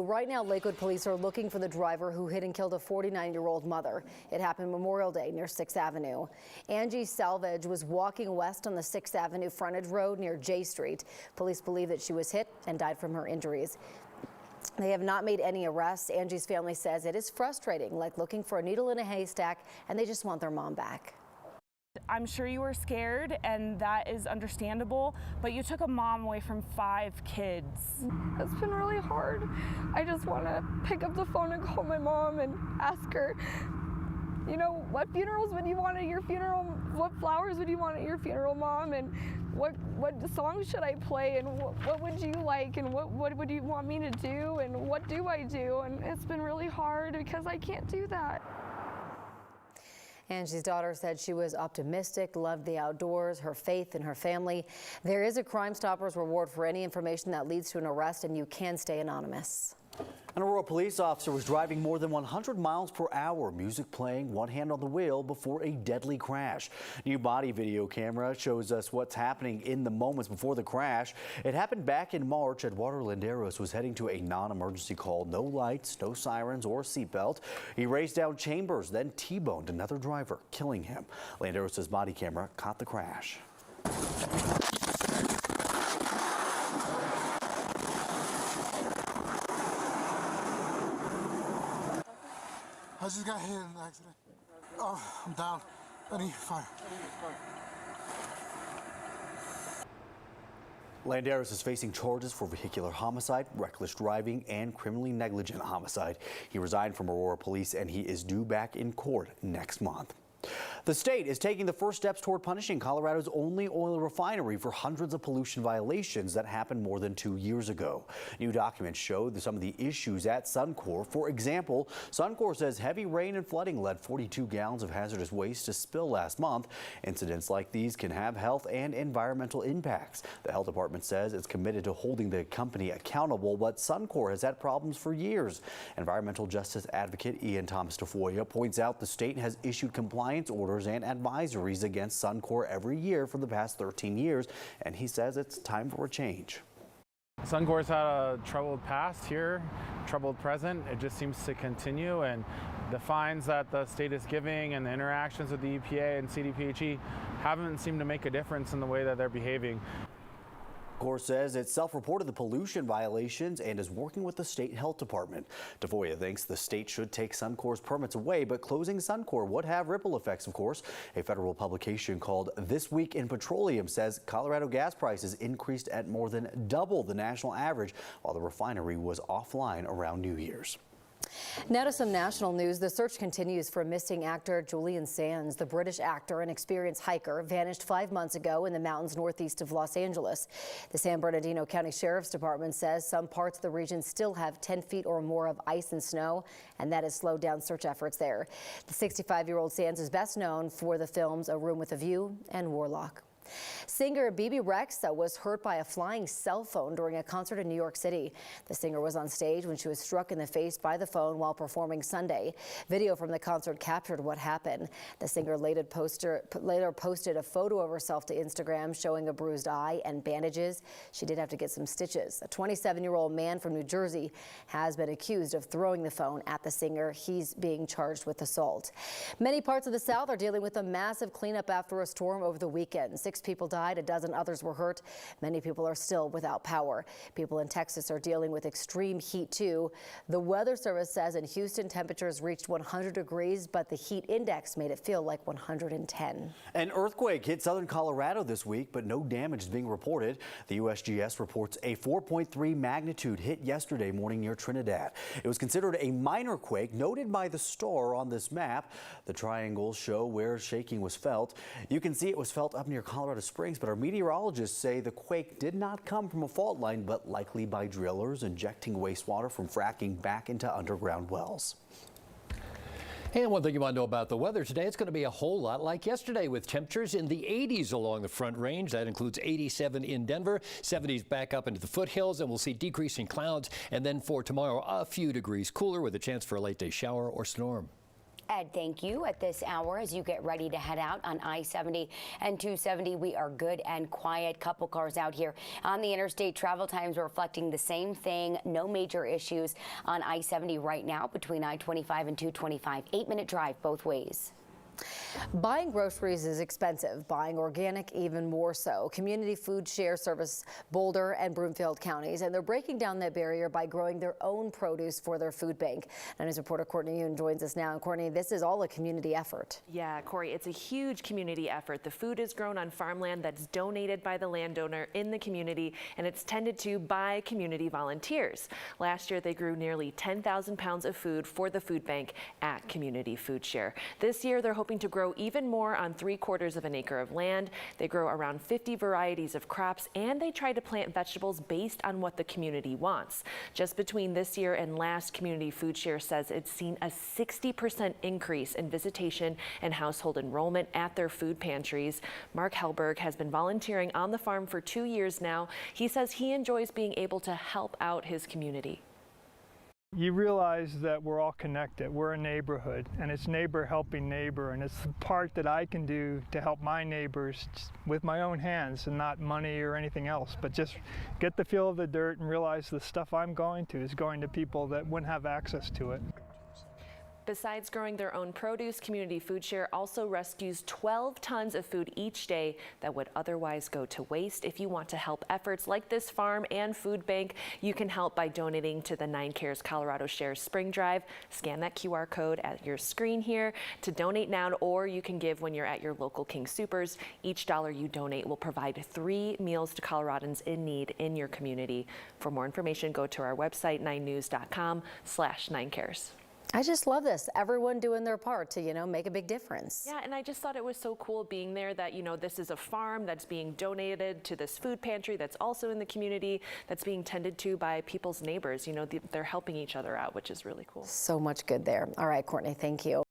Right now, Lakewood police are looking for the driver who hit and killed a 49-year-old mother. It happened Memorial Day near 6th Avenue. Angie Salvage was walking west on the 6th Avenue frontage road near J Street. Police believe that she was hit and died from her injuries. They have not made any arrests. Angie's family says it is frustrating, like looking for a needle in a haystack, and they just want their mom back. I'm sure you were scared, and that is understandable, but you took a mom away from 5 kids. It's been really hard. I just want to pick up the phone and call my mom and ask her, you know, what funerals would you want at your funeral? What flowers would you want at your funeral, Mom? And what songs should I play? And what would you like? And what would you want me to do? And what do I do? And it's been really hard because I can't do that. Angie's daughter said she was optimistic, loved the outdoors, her faith, and her family. There is a Crime Stoppers reward for any information that leads to an arrest, and you can stay anonymous. An Aurora police officer was driving more than 100 miles per hour, music playing, one hand on the wheel, before a deadly crash. New body video camera shows us what's happening in the moments before the crash. It happened back in March. Eduardo Landeros was heading to a non-emergency call. No lights, no sirens or seatbelt. He raced down Chambers, then T-boned another driver, killing him. Landeros' body camera caught the crash. I just got hit in an accident. Oh, I'm down. I need fire. Landeros is facing charges for vehicular homicide, reckless driving, and criminally negligent homicide. He resigned from Aurora Police, and he is due back in court next month. The state is taking the first steps toward punishing Colorado's only oil refinery for hundreds of pollution violations that happened more than 2 years ago. New documents show some of the issues at Suncor. For example, Suncor says heavy rain and flooding led 42 gallons of hazardous waste to spill last month. Incidents like these can have health and environmental impacts. The health department says it's committed to holding the company accountable, but Suncor has had problems for years. Environmental justice advocate Ian Thomas Tafoya points out the state has issued compliance orders and advisories against Suncor every year for the past 13 years, and he says it's time for a change. Suncor's had a troubled past here, troubled present. It just seems to continue, and the fines that the state is giving and the interactions with the EPA and CDPHE haven't seemed to make a difference in the way that they're behaving. Suncor says it self-reported the pollution violations and is working with the state health department. Tafoya thinks the state should take Suncor's permits away, but closing Suncor would have ripple effects, of course. A federal publication called This Week in Petroleum says Colorado gas prices increased at more than double the national average while the refinery was offline around New Year's. Now to some national news. The search continues for missing actor Julian Sands. The British actor and experienced hiker vanished 5 months ago in the mountains northeast of Los Angeles. The San Bernardino County Sheriff's Department says some parts of the region still have 10 feet or more of ice and snow, and that has slowed down search efforts there. The 65-year-old Sands is best known for the films A Room with a View and Warlock. Singer Bebe Rexha was hurt by a flying cell phone during a concert in New York City. The singer was on stage when she was struck in the face by the phone while performing Sunday. Video from the concert captured what happened. The singer later posted a photo of herself to Instagram showing a bruised eye and bandages. She did have to get some stitches. A 27-year-old man from New Jersey has been accused of throwing the phone at the singer. He's being charged with assault. Many parts of the South are dealing with a massive cleanup after a storm over the weekend. 6 people died, a dozen others were hurt. Many people are still without power. People in Texas are dealing with extreme heat too. The Weather Service says in Houston temperatures reached 100 degrees, but the heat index made it feel like 110. An earthquake hit southern Colorado this week, but no damage is being reported. The USGS reports a 4.3 magnitude hit yesterday morning near Trinidad. It was considered a minor quake, noted by the star on this map. The triangles show where shaking was felt. You can see it was felt up near Colorado Springs, but our meteorologists say the quake did not come from a fault line, but likely by drillers injecting wastewater from fracking back into underground wells. And one thing you want to know about the weather today, it's going to be a whole lot like yesterday with temperatures in the 80s along the Front Range. That includes 87 in Denver, 70s back up into the foothills, and we'll see decreasing clouds. And then for tomorrow, a few degrees cooler with a chance for a late day shower or storm. Ed, thank you. At this hour, as you get ready to head out on I-70 and 270, we are good and quiet. Couple cars out here on the interstate. Travel times are reflecting the same thing. No major issues on I-70 right now between I-25 and 225. 8-minute drive both ways. Buying groceries is expensive. Buying organic even more so. Community Food Share Service Boulder and Broomfield counties, and they're breaking down that barrier by growing their own produce for their food bank. And news reporter Courtney Yoon joins us now. And Courtney, this is all a community effort. Yeah, Corey, it's a huge community effort. The food is grown on farmland that's donated by the landowner in the community, and it's tended to by community volunteers. Last year, they grew nearly 10,000 pounds of food for the food bank at Community Food Share. This year, they're hoping to grow even more on 3/4 of an acre of land. They grow around 50 varieties of crops, and they try to plant vegetables based on what the community wants. Just between this year and last, Community Food Share says it's seen a 60% increase in visitation and household enrollment at their food pantries. Mark Helberg has been volunteering on the farm for 2 years now. He says he enjoys being able to help out his community. You realize that we're all connected. We're a neighborhood, and it's neighbor helping neighbor, and it's the part that I can do to help my neighbors with my own hands, and not money or anything else, but just get the feel of the dirt and realize the stuff I'm going to is going to people that wouldn't have access to it. Besides growing their own produce, Community Food Share also rescues 12 tons of food each day that would otherwise go to waste. If you want to help efforts like this farm and food bank, you can help by donating to the 9 Cares Colorado Shares Spring Drive. Scan that QR code at your screen here to donate now, or you can give when you're at your local King Soopers. Each dollar you donate will provide 3 meals to Coloradans in need in your community. For more information, go to our website, 9news.com/9cares. I just love this. Everyone doing their part to, make a big difference. Yeah, and I just thought it was so cool being there that, this is a farm that's being donated to this food pantry that's also in the community, that's being tended to by people's neighbors. They're helping each other out, which is really cool. So much good there. All right, Courtney, thank you.